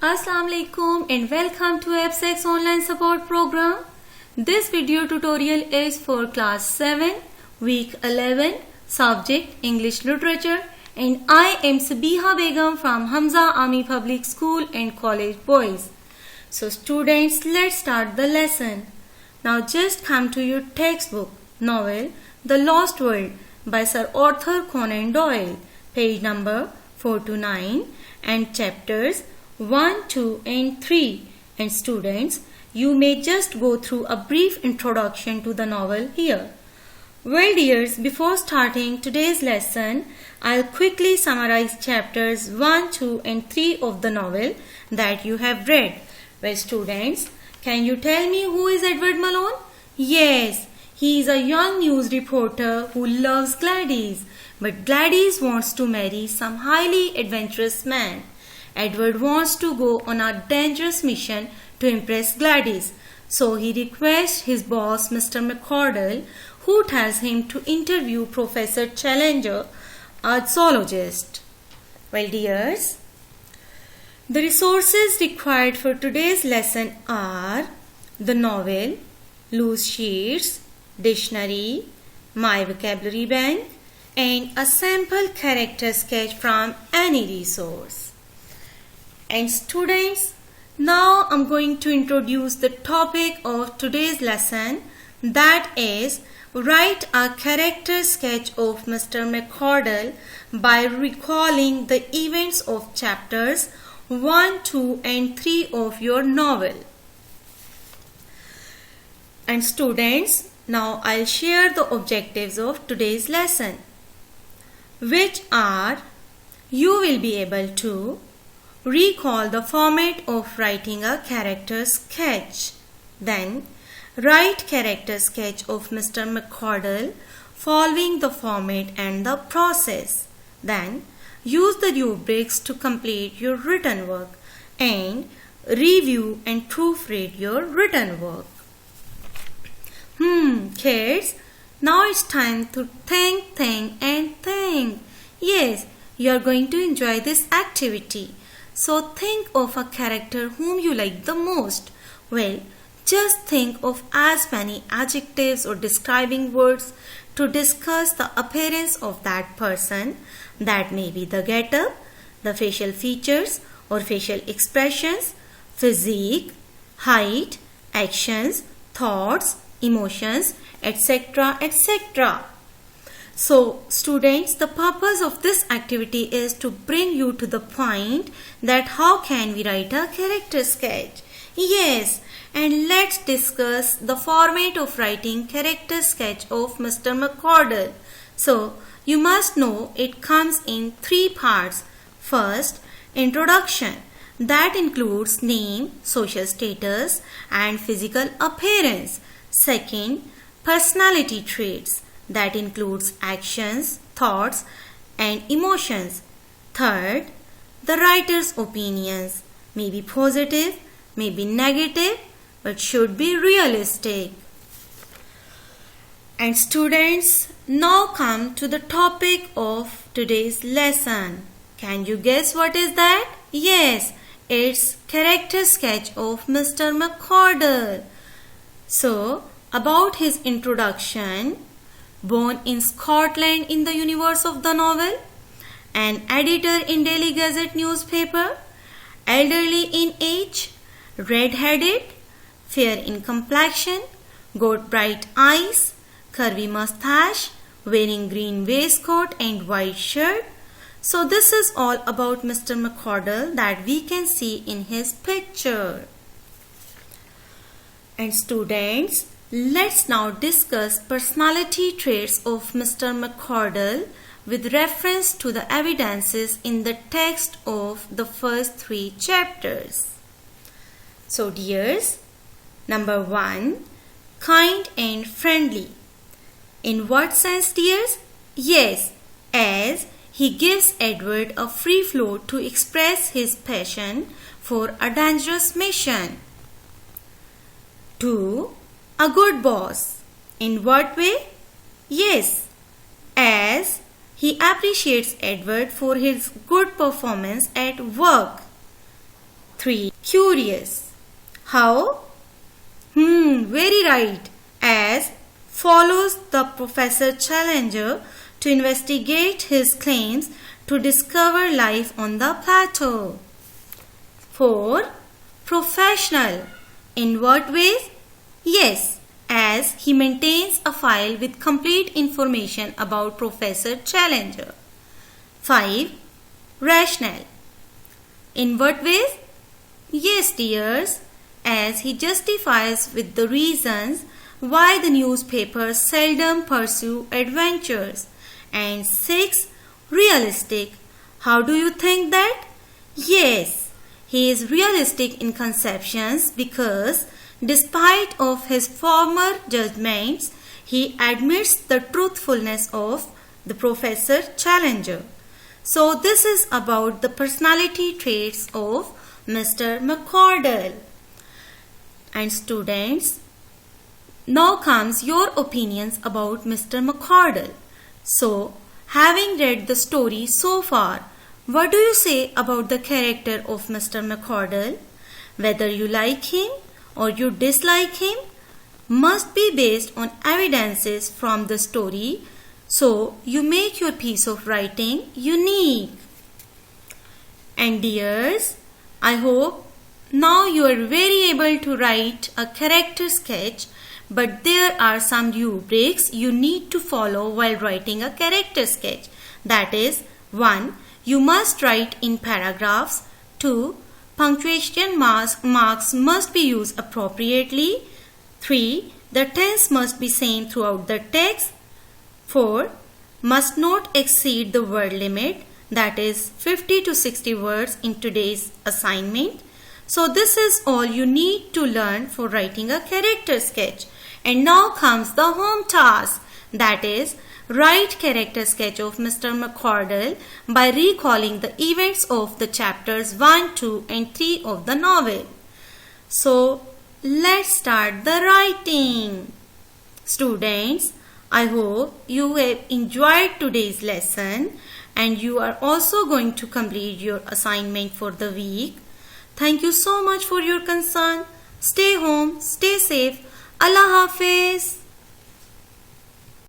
Assalamu alaikum and welcome to AppSex online support program. This video tutorial is for class 7, week 11, subject English literature, and I am Sabiha Begum from Hamza Ami Public School and College Boys. So students, let's start the lesson. Now just come to your textbook novel The Lost World by Sir Arthur Conan Doyle, page number 4 to 9 and chapters 1, 2 and 3. And students, you may just go through a brief introduction to the novel here. Well dears, before starting today's lesson, I'll quickly summarize chapters 1, 2 and 3 of the novel that you have read. Well students, can you tell me who is Edward Malone? Yes, he is a young news reporter who loves Gladys. But Gladys wants to marry some highly adventurous man. Edward wants to go on a dangerous mission to impress Gladys. So he requests his boss, Mr. McCordle, who tells him to interview Professor Challenger, a zoologist. Well, dears, the resources required for today's lesson are the novel, loose sheets, dictionary, my vocabulary bank, and a sample character sketch from any resource. And students, now I'm going to introduce the topic of today's lesson, that is, write a character sketch of Mr. McCordle by recalling the events of chapters 1, 2 and 3 of your novel. And students, now I'll share the objectives of today's lesson, which are: you will be able to recall the format of writing a character sketch. Then, write character sketch of Mr. McCordle following the format and the process. Then, use the rubrics to complete your written work and review and proofread your written work. Kids, now it's time to think. Yes, you are going to enjoy this activity. So think of a character whom you like the most. Well, just think of as many adjectives or describing words to discuss the appearance of that person. That may be the get-up, the facial features or facial expressions, physique, height, actions, thoughts, emotions, etc., etc. So, students, the purpose of this activity is to bring you to the point that how can we write a character sketch? Yes, and let's discuss the format of writing character sketch of Mr. McCordle. So, you must know it comes in 3 parts. First, introduction. That includes name, social status, and physical appearance. Second, personality traits. That includes actions, thoughts, and emotions. Third, the writer's opinions. May be positive, may be negative, but should be realistic. And students, now come to the topic of today's lesson. Can you guess what is that? Yes, it's character sketch of Mr. McCordle. So, about his introduction: born in Scotland in the universe of the novel, an editor in Daily Gazette newspaper, elderly in age, red-headed, fair in complexion, got bright eyes, curvy mustache, wearing green waistcoat and white shirt. So this is all about Mr. McCordle that we can see in his picture. And students, let's now discuss personality traits of Mr. McCordle with reference to the evidences in the text of the first 3 chapters. So dears, number 1, kind and friendly. In what sense, dears? Yes, as he gives Edward a free floor to express his passion for a dangerous mission. 2, a good boss. In what way? Yes, as he appreciates Edward for his good performance at work. 3. Curious. How? Very right. As follows the Professor Challenger to investigate his claims to discover life on the plateau. 4. Professional. In what ways? Yes, as he maintains a file with complete information about Professor Challenger. 5. Rational. In what ways? Yes, dears, as he justifies with the reasons why the newspapers seldom pursue adventures. And 6. Realistic. How do you think that? Yes, he is realistic in conceptions because despite of his former judgments, he admits the truthfulness of the Professor Challenger. So this is about the personality traits of Mr. McCardle. And students, now comes your opinions about Mr. McCardle. So, having read the story so far, what do you say about the character of Mr. McCardle? Whether you like him or you dislike him must be based on evidences from the story, so you make your piece of writing unique. And dears, I hope now you are very able to write a character sketch, but there are some rubrics you need to follow while writing a character sketch. That is, 1. You must write in paragraphs. 2. Punctuation marks must be used appropriately. 3. The tense must be same throughout the text. 4. Must not exceed the word limit, that is 50 to 60 words in today's assignment. So this is all you need to learn for writing a character sketch. And now comes the home task, that is, write character sketch of Mr. McCardle by recalling the events of the chapters 1, 2 and 3 of the novel. So let's start the writing. Students, I hope you have enjoyed today's lesson and you are also going to complete your assignment for the week. Thank you so much for your concern. Stay home, stay safe. Allah Hafiz.